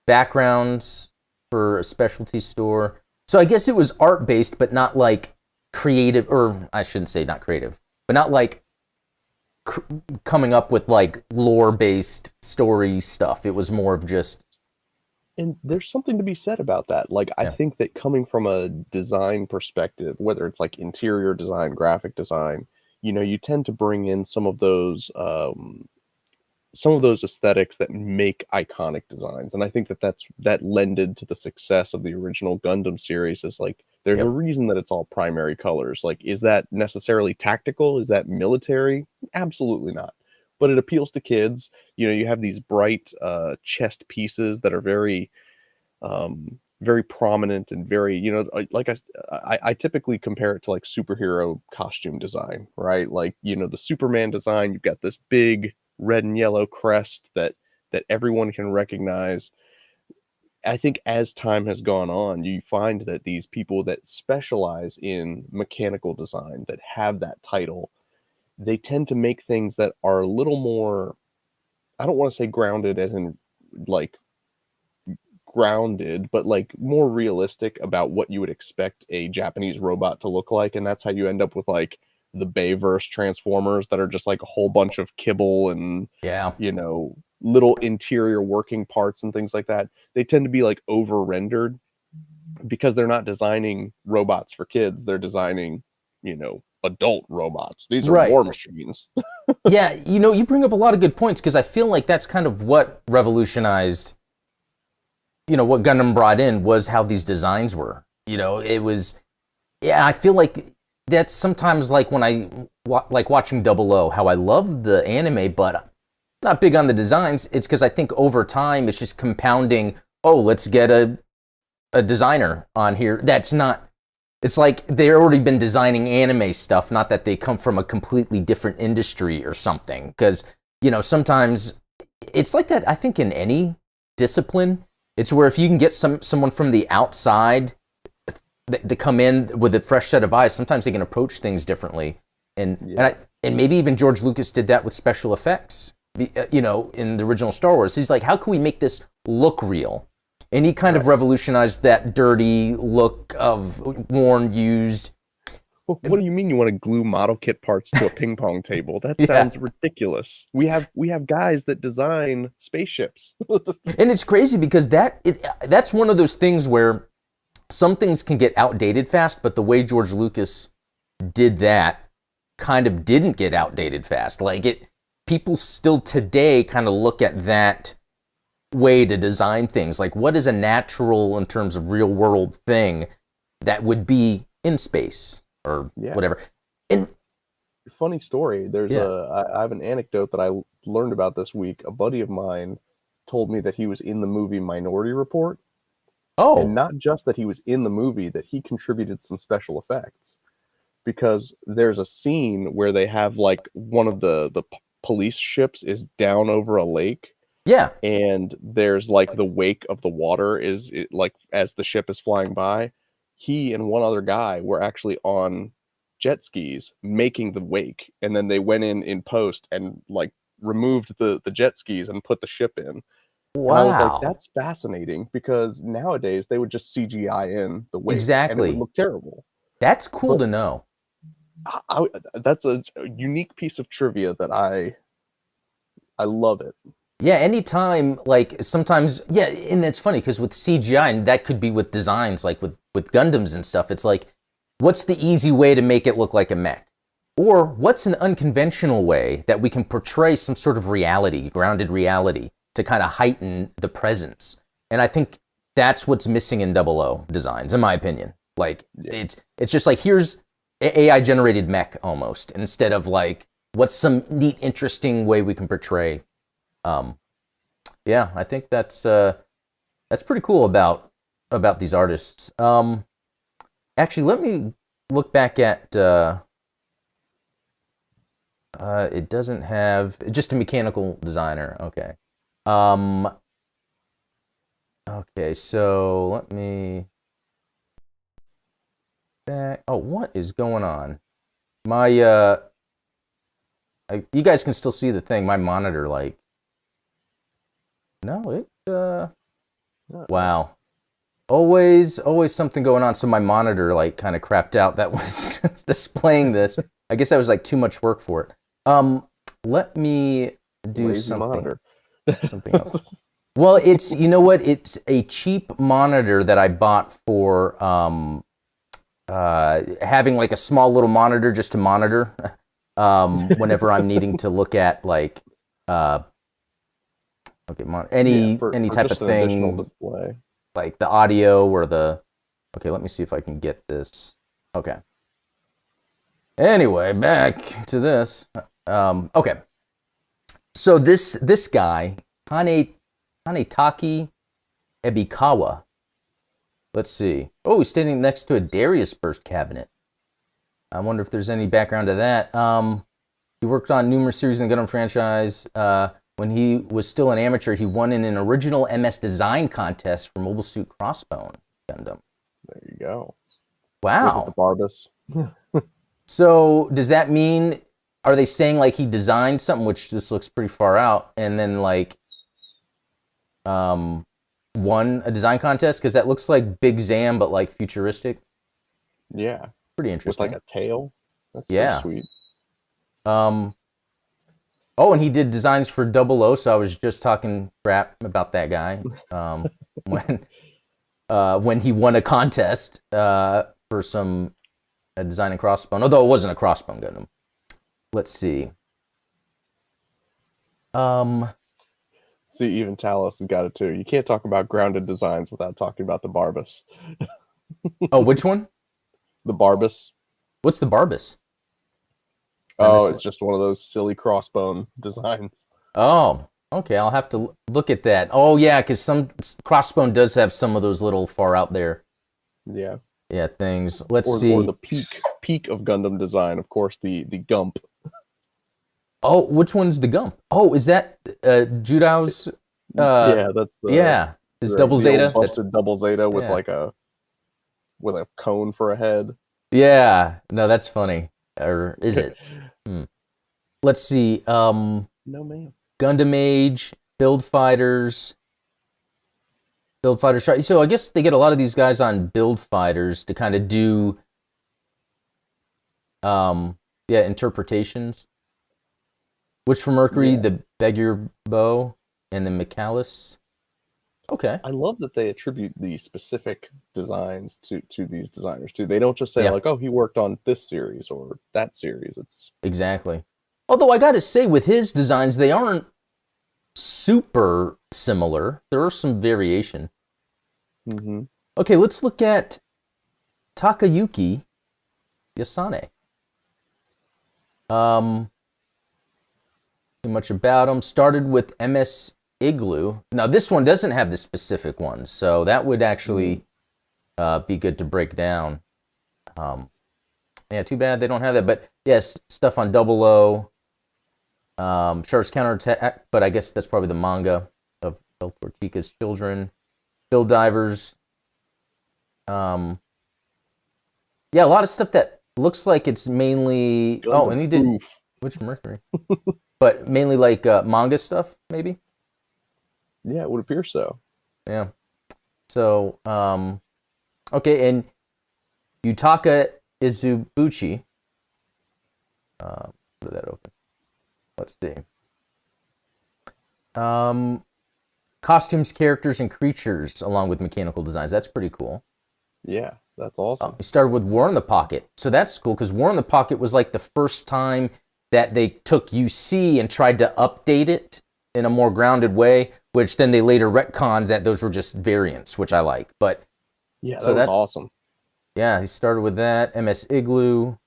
S1: backgrounds for a specialty store. So I guess it was art based, but not like creative, or I shouldn't say not creative, but not like coming up with like lore based story stuff. It was more of just,
S2: and there's something to be said about that. Like, I
S1: yeah,
S2: think that coming from a design perspective, whether it's like interior design, graphic design, you tend to bring in some of those aesthetics that make iconic designs. And I think that that lended to the success of the original Gundam series. Is like, there's a
S1: yep,
S2: reason that it's all primary colors. Like, is that necessarily tactical? Is that military? Absolutely not. But it appeals to kids. You have these bright chest pieces that are very prominent and very, like I typically compare it to like superhero costume design, right? Like, the Superman design, you've got this big red and yellow crest that everyone can recognize. I think as time has gone on, you find that these people that specialize in mechanical design, that have that title, they tend to make things that are a little more, I don't want to say grounded as in like grounded, but like more realistic about what you would expect a Japanese robot to look like. And that's how you end up with like the Bayverse Transformers that are just like a whole bunch of kibble and,
S1: yeah.
S2: little interior working parts and things like that. They tend to be like over rendered because they're not designing robots for kids. They're designing, adult robots. These are
S1: Right.
S2: war machines.
S1: Yeah, you bring up a lot of good points because I feel like that's kind of what revolutionized, what Gundam brought in was how these designs were. It was, yeah, I feel like that's sometimes like when like watching Double O, how I love the anime, but I'm not big on the designs. It's because I think over time it's just compounding. Oh, let's get a designer on here. That's not. It's like they've already been designing anime stuff, not that they come from a completely different industry or something. Because sometimes it's like that. I think in any discipline, it's where if you can get someone from the outside to come in with a fresh set of eyes, sometimes they can approach things differently. And
S2: Yeah.
S1: and maybe even George Lucas did that with special effects. In the original Star Wars, he's like, how can we make this look real? And he kind of
S2: Right.
S1: revolutionized that dirty look of worn, used.
S2: What do you mean you want to glue model kit parts to a ping pong table? That
S1: Yeah.
S2: sounds ridiculous. We have guys that design spaceships.
S1: And it's crazy because that's one of those things where some things can get outdated fast, but the way George Lucas did that kind of didn't get outdated fast. People still today kind of look at that way to design things. Like, what is a natural in terms of real world thing that would be in space or
S2: Yeah.
S1: whatever? And
S2: Funny story.
S1: yeah.
S2: I have an anecdote that I learned about this week. A buddy of mine told me that he was in the movie Minority Report, and
S1: Oh,
S2: not just that he was in the movie, that he contributed some special effects, because there's a scene where they have like one of the police ships is down over a lake,
S1: yeah.
S2: and there's like the wake of the water like as the ship is flying by. He and one other guy were actually on jet skis making the wake, and then they went in post and like removed the jet skis and put the ship in. And I was like,
S1: Wow.
S2: that's fascinating, because nowadays they would just CGI in the wake and it would
S1: Exactly.
S2: look terrible.
S1: That's cool
S2: But
S1: to know.
S2: that's a unique piece of trivia that I love it.
S1: Yeah, anytime, like sometimes, yeah, and it's funny because with CGI, and that could be with designs, like with Gundams and stuff. It's like, what's the easy way to make it look like a mech, or what's an unconventional way that we can portray some sort of reality, grounded reality, to kind of heighten the presence. And I think that's what's missing in Double O designs, in my opinion. Like
S2: Yeah.
S1: it's just like here's AI generated mech almost, instead of like what's some neat, interesting way we can portray. Um, yeah, I think that's pretty cool about these artists. Actually, let me look back at. It doesn't have just a mechanical designer. Okay. Okay, so let me back. Oh, what is going on? My you guys can still see the thing. My monitor, like, no, it wow. Always something going on. So my monitor, like, kind of crapped out. That was displaying this. I guess that was like too much work for it. Let me do
S2: Lazy
S1: something.
S2: monitor.
S1: Something else. Well, it's, you know what? It's a cheap monitor that I bought for having like a small little monitor just to monitor whenever I'm needing to look at like any type of thing,
S2: display.
S1: like the audio or the. Okay, let me see if I can get this. Okay. Anyway, back to this. Okay. So this guy, Hanetaki Ebikawa. Let's see. Oh, he's standing next to a Darius Burst cabinet. I wonder if there's any background to that. He worked on numerous series in the Gundam franchise. When he was still an amateur, he won in an original MS design contest for Mobile Suit Crossbone Gundam.
S2: There you go.
S1: Wow.
S2: Was it the Barbus?
S1: So does that mean, are they saying like he designed something, which this looks pretty far out, and then like won a design contest? Because that looks like Big Zam, but like futuristic.
S2: Yeah.
S1: Pretty interesting.
S2: With like a tail. That's
S1: yeah.
S2: Pretty sweet.
S1: Oh, and he did designs for 00, so I was just talking crap about that guy when he won a contest for some designing Crossbone, although it wasn't a Crossbone Gundam. Let's see.
S2: See, even Talos has got it too. You can't talk about grounded designs without talking about the Barbus.
S1: Oh, which one?
S2: The Barbus.
S1: What's the Barbus?
S2: Oh, it's just one of those silly crossbone designs.
S1: Oh, okay. I'll have to look at that. Oh, yeah, because some Crossbone does have some of those little far out there.
S2: Yeah.
S1: Yeah, things. Let's see.
S2: Or the peak of Gundam design, of course, the Gump.
S1: Oh, which one's the Gump? Oh, is that Judao's?
S2: Yeah, that's the.
S1: Yeah, his double Zeta.
S2: Busted double Zeta with like a cone for a head.
S1: Yeah, no, that's funny. Or is it? Let's see.
S2: No, man.
S1: Gundam Age, Build Fighters. So I guess they get a lot of these guys on Build Fighters to kind of do, interpretations. Which for Mercury, the Beggar Bow and the Michaelis. Okay.
S2: I love that they attribute the specific designs to these designers too. They don't just say like, "Oh, he worked on this series or that series." It's
S1: exactly. Although I got to say, with his designs, they aren't super similar. There are some variation.
S2: Mm-hmm.
S1: Okay, let's look at Takayuki Yasane. Too much about him. Started with MS Igloo. Now, this one doesn't have the specific ones, so that would actually be good to break down. Yeah, too bad they don't have that. But yes, stuff on 00. Shark's Counterattack, but I guess that's probably the manga of El Torchica's Children. Build Divers. Yeah, a lot of stuff that looks like it's mainly...
S2: Gundam
S1: and he did...
S2: Proof.
S1: Which Mercury? But mainly like manga stuff, maybe?
S2: Yeah, it would appear so.
S1: Yeah. So, okay, and Yutaka Izubuchi. Put that open. Let's see. Costumes, characters, and creatures, along with mechanical designs. That's pretty cool.
S2: Yeah, that's awesome.
S1: He started with War in the Pocket. So that's cool, because War in the Pocket was like the first time that they took UC and tried to update it in a more grounded way, which then they later retconned that those were just variants, which I like. But
S2: yeah, so that's awesome.
S1: Yeah, he started with that. MS Igloo.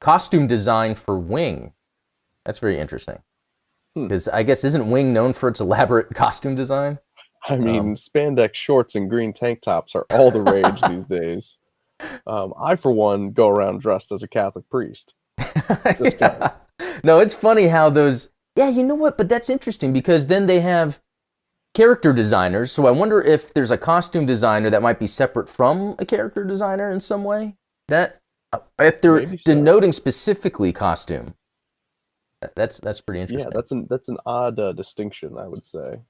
S1: Costume design for Wing. That's very interesting. Because I guess isn't Wing known for its elaborate costume design?
S2: I mean, spandex shorts and green tank tops are all the rage these days. I, for one, go around dressed as a Catholic priest. Just
S1: Yeah.
S2: cause.
S1: No, it's funny how those. Yeah, you know what? But that's interesting because then they have character designers. So I wonder if there's a costume designer that might be separate from a character designer in some way. That if they're
S2: Maybe so.
S1: denoting specifically costume, that's pretty
S2: Yeah,
S1: interesting.
S2: that's an odd distinction, I would say.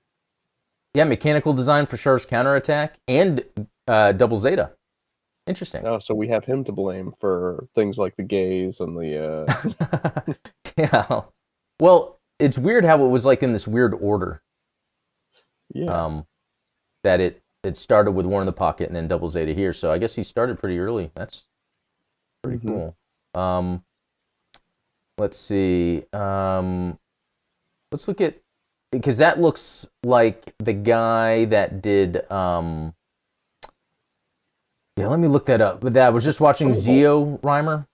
S1: Yeah, mechanical design for Char's counterattack and double Zeta. Interesting.
S2: Oh, so we have him to blame for things like the gays and the
S1: Yeah. Well, it's weird how it was like in this weird order.
S2: yeah.
S1: Um, that it started with War in the Pocket and then Double Zeta here. So I guess he started pretty early. That's pretty
S2: Hmm.
S1: cool. Let's see. Let's look at because that looks like the guy that did. Yeah, let me look that up. But that I was just watching
S2: Thunderbolt,
S1: Zeo Rhymer.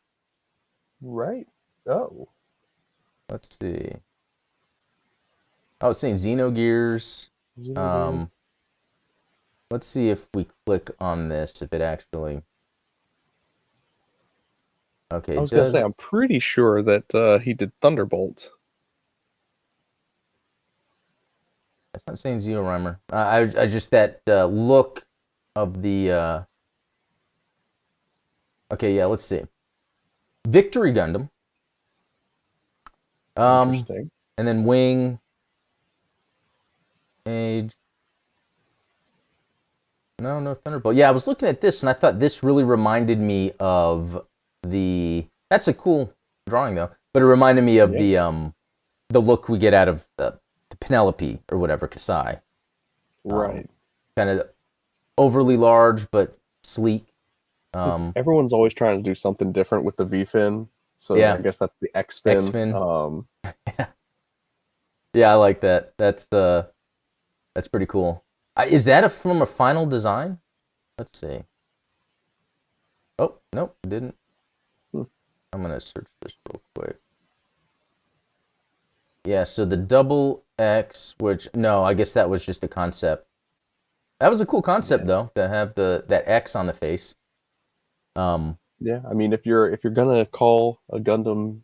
S2: right? Oh,
S1: Let's see. Oh, it's saying Xenogears.
S2: Xenogears.
S1: Um, let's see if we click on this, if it actually. Okay,
S2: I
S1: it
S2: was gonna say
S1: does.
S2: I'm pretty sure that he did Thunderbolt.
S1: It's not saying Zero Rhymer. I just that look of the. Okay, yeah, let's see. Victory Gundam.
S2: Interesting.
S1: And then Wing. Age. No Thunderbolt. Yeah, I was looking at this and I thought this really reminded me of the. That's a cool drawing though, but it reminded me of
S2: Yeah,
S1: the look we get out of the Penelope or whatever Kasai.
S2: right.
S1: Kind of overly large but sleek. Um,
S2: Everyone's always trying to do something different with the V fin, so I
S1: yeah,
S2: guess that's the X
S1: X
S2: fin.
S1: Fin. Yeah, I like that. That's pretty cool. Is that from a final design? Let's see. Oh nope, didn't.
S2: Hmm.
S1: I'm gonna search this real quick. Yeah, so the double X, which no, I guess that was just a concept. That was a cool concept
S2: Yeah,
S1: though, to have the that X on the face. Um,
S2: yeah. I mean, if you're gonna call a Gundam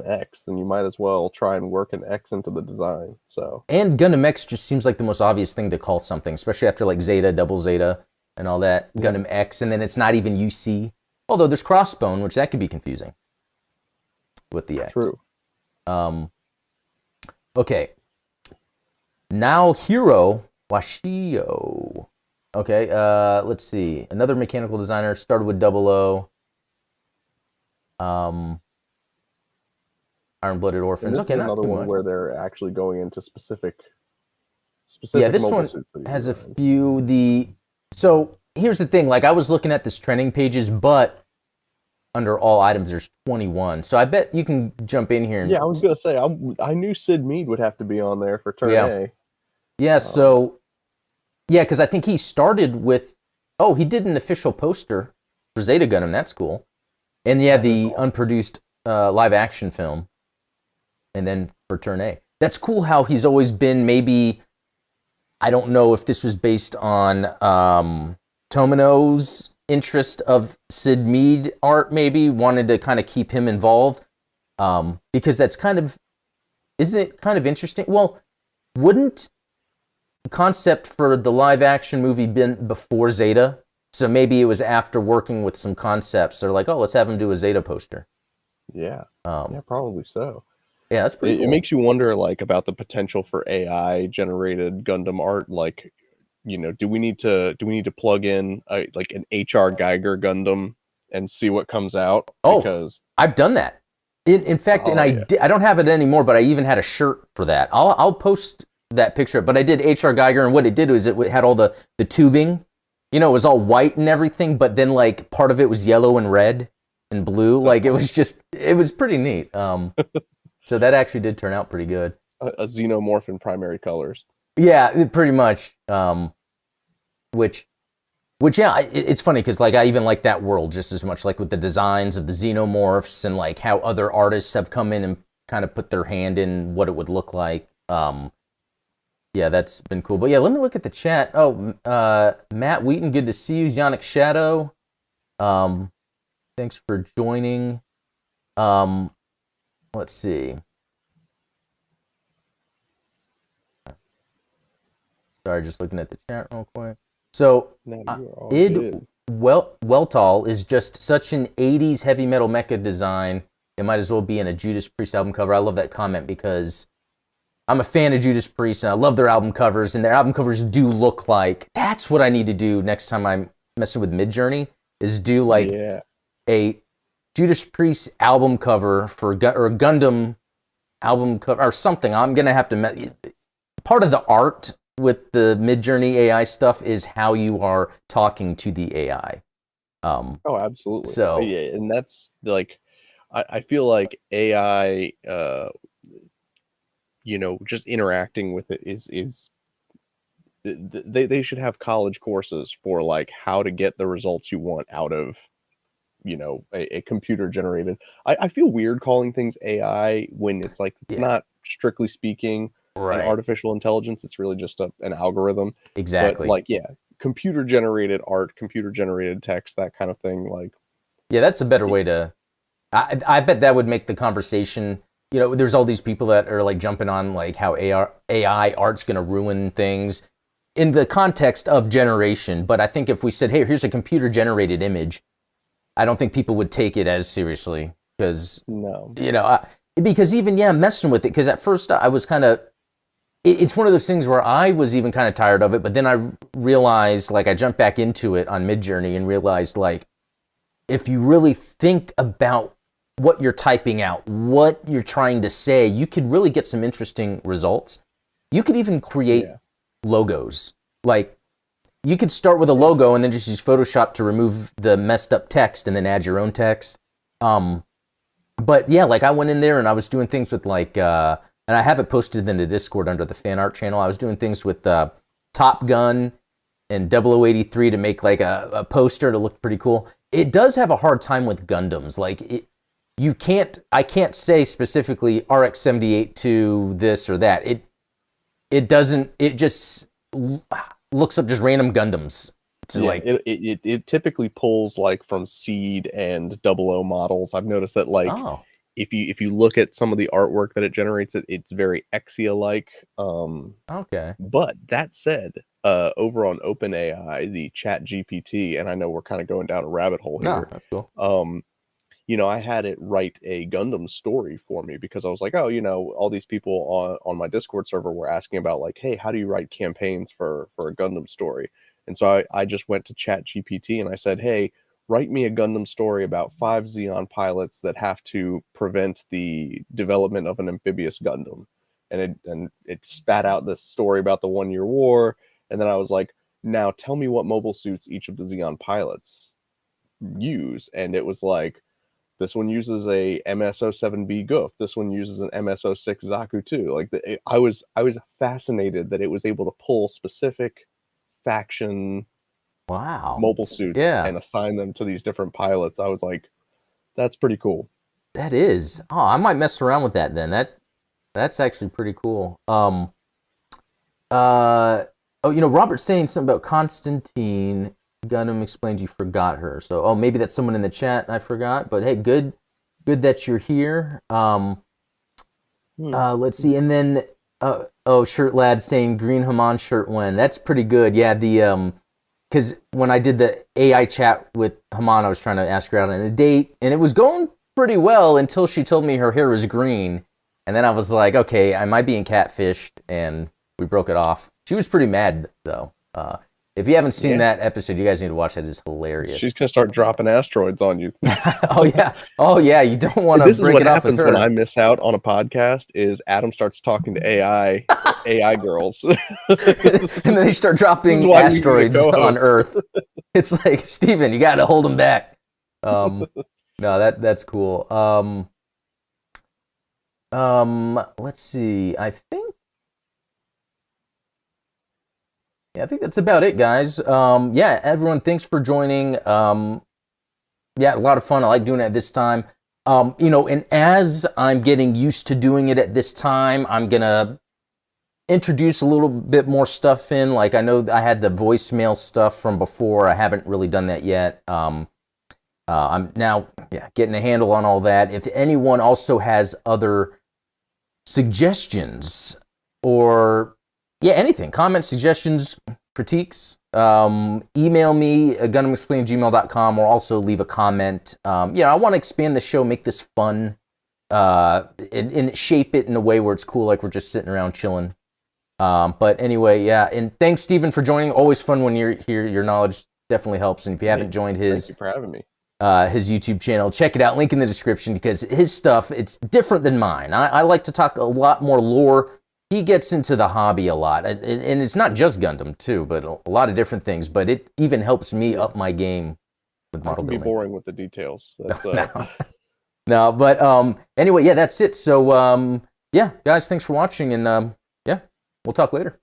S2: X, then you might as well try and work an X into the design. So
S1: and Gundam X just seems like the most obvious thing to call something, especially after like Zeta, Double Zeta, and all that.
S2: yeah,
S1: Gundam X, and then it's not even UC. Although there's Crossbone, which that could be confusing with the X.
S2: true.
S1: Um, okay, now Hiro Washio. Okay, let's see. Another mechanical designer started with Double O. Um, Iron Blooded
S2: And
S1: Orphans.
S2: this is
S1: Okay, not
S2: another
S1: too
S2: one
S1: much.
S2: where they're actually going into
S1: Yeah,
S2: specific
S1: this
S2: mobile
S1: one
S2: suits that he
S1: has a
S2: designed.
S1: few. The so here's the thing. Like I was looking at this trending pages, but under all items there's 21. So I bet you can jump in here and
S2: Yeah, I was gonna say I knew Sid Mead would have to be on there for turn
S1: yeah,
S2: A.
S1: yeah.
S2: Um,
S1: So yeah, because I think he started with. Oh, he did an official poster for Zeta Gundam. That's cool. And yeah,
S2: that is
S1: the
S2: awesome.
S1: unproduced live action film, and then for turn A. That's cool. How he's always been maybe. I don't know if this was based on Tomino's interest of Sid Mead art, maybe wanted to kind of keep him involved, because that's kind of isn't it kind of interesting? Well, wouldn't the concept for the live action movie been before Zeta? So maybe it was after working with some concepts. They're like, oh, let's have him do a Zeta poster.
S2: Yeah,
S1: Um,
S2: yeah, probably so.
S1: yeah, that's pretty
S2: It
S1: cool.
S2: makes you wonder, like, about the potential for AI generated Gundam art. Like, do we need to plug in like an HR Geiger Gundam and see what comes out?
S1: Oh,
S2: Because
S1: I've done that. In fact, and
S2: oh yeah,
S1: I don't have it anymore, but I even had a shirt for that. I'll post that picture. But I did H.R. Geiger, and what it did was it had all the tubing. You know, it was all white and everything, but then like part of it was yellow and red and blue.
S2: that's
S1: Like it was pretty neat. So that actually did turn out pretty good.
S2: a xenomorph in primary colors.
S1: Yeah, pretty much. Which yeah, it's funny because like I even like that world just as much, like with the designs of the xenomorphs and like how other artists have come in and kind of put their hand in what it would look like. Yeah, that's been cool. But yeah, let me look at the chat. Oh, Matt Wheaton, good to see you. Zionic Shadow. Um, thanks for joining. Um, let's see. Sorry, just looking at the chat real quick. So,
S2: No, you are all
S1: id
S2: good.
S1: Weltall is just such an '80s heavy metal mecha design. It might as well be in a Judas Priest album cover. I love that comment because I'm a fan of Judas Priest and I love their album covers, and their album covers do look like. That's what I need to do next time I'm messing with Midjourney, is do like
S2: Yeah.
S1: a Judas Priest album cover for or Gundam album cover or something. I'm gonna have to. Part of the art with the Midjourney AI stuff is how you are talking to the AI.
S2: Oh, absolutely.
S1: So
S2: Yeah, and that's like, I feel like AI, just interacting with it is they should have college courses for like how to get the results you want out of a computer generated. I feel weird calling things AI when it's like it's
S1: yeah,
S2: not strictly speaking an
S1: right,
S2: artificial intelligence. It's really just an algorithm. But
S1: exactly.
S2: like, yeah, computer generated art, computer generated text, that kind of thing. Like,
S1: Yeah, that's a better way to. I bet that would make the conversation. There's all these people that are like jumping on like how AI art's going to ruin things in the context of generation. But I think if we said, "Hey, here's a computer generated image," I don't think people would take it as seriously because
S2: no.
S1: because even messing with it, because at first I was kind of. It's one of those things where I was even kind of tired of it, but then I realized, like, I jumped back into it on Midjourney and realized, like, if you really think about what you're typing out, what you're trying to say, you could really get some interesting results. You could even create
S2: Yeah.
S1: logos. Like, you could start with a logo and then just use Photoshop to remove the messed up text and then add your own text. But yeah, like I went in there and I was doing things with like, and I have it posted in the Discord under the fan art channel. I was doing things with Top Gun and 0083 to make like a poster to look pretty cool. It does have a hard time with Gundams. Like I can't say specifically RX-78 to this or that. It doesn't. It just looks up just random Gundams. To
S2: Yeah,
S1: like,
S2: it typically pulls like from Seed and Double O models. I've noticed that like
S1: oh,
S2: if you look at some of the artwork that it generates, it's very Exia like.
S1: okay.
S2: But that said, over on OpenAI, the Chat GPT, and I know we're kind of going down a rabbit hole
S1: No,
S2: here.
S1: that's cool.
S2: I had it write a Gundam story for me because I was like, oh, all these people on my Discord server were asking about like, hey, how do you write campaigns for a Gundam story? And so I just went to Chat GPT and I said, hey, write me a Gundam story about 5 Xeon pilots that have to prevent the development of an amphibious Gundam. And it spat out this story about the 1 Year War. And then I was like, now tell me what mobile suits each of the Xeon pilots use. And it was like, this one uses a MS-07B Goof. This one uses an MS-06 Zaku 2. Like I was fascinated that it was able to pull specific faction
S1: Wow.
S2: mobile suits
S1: Yeah.
S2: and assign them to these different pilots. I was like, that's pretty cool.
S1: That is. Oh, I might mess around with that then. That's actually pretty cool. Uh oh, Robert's saying something about Constantine. Gundam explains you forgot her. So, maybe that's someone in the chat I forgot. But hey, good that you're here. Let's see, and then Shirt Lad saying Green Haman shirt when. That's pretty good. Yeah, the because when I did the AI chat with Haman, I was trying to ask her out on a date, and it was going pretty well until she told me her hair was green, and then I was like, okay, am I being catfished? And we broke it off. She was pretty mad though. If you haven't seen that episode, you guys need to watch it. It's hilarious.
S2: She's gonna start dropping asteroids on you.
S1: Oh yeah. You don't want to
S2: This is
S1: break
S2: what
S1: it off with
S2: happens
S1: her.
S2: when I miss out on a podcast. Is Adam starts talking to AI girls,
S1: and then they start dropping
S2: why we need a
S1: asteroids
S2: co-host.
S1: on Earth. It's like, Steven, you got to hold them back. No, that's cool. Let's see. I think that's about it, guys. Everyone, thanks for joining. A lot of fun. I like doing it at this time. And as I'm getting used to doing it at this time, I'm gonna introduce a little bit more stuff in. Like, I know I had the voicemail stuff from before. I haven't really done that yet. I'm now getting a handle on all that. If anyone also has other suggestions or anything, comments, suggestions, critiques, email me at gundamexplained@gmail.com, or also leave a comment. I want to expand the show, make this fun, and shape it in a way where it's cool, like we're just sitting around chilling. But anyway, and thanks, Stephen, for joining. Always fun when you're here. Your knowledge definitely helps. And if you haven't joined
S2: thank you for having me.
S1: His YouTube channel, check it out. Link in the description, because his stuff, it's different than mine. I like to talk a lot more lore. He gets into the hobby a lot, and it's not just Gundam too, but a lot of different things. But it even helps me up my game with model building.
S2: Be boring with the details. That's
S1: no, but anyway, that's it. So guys, thanks for watching, and we'll talk later.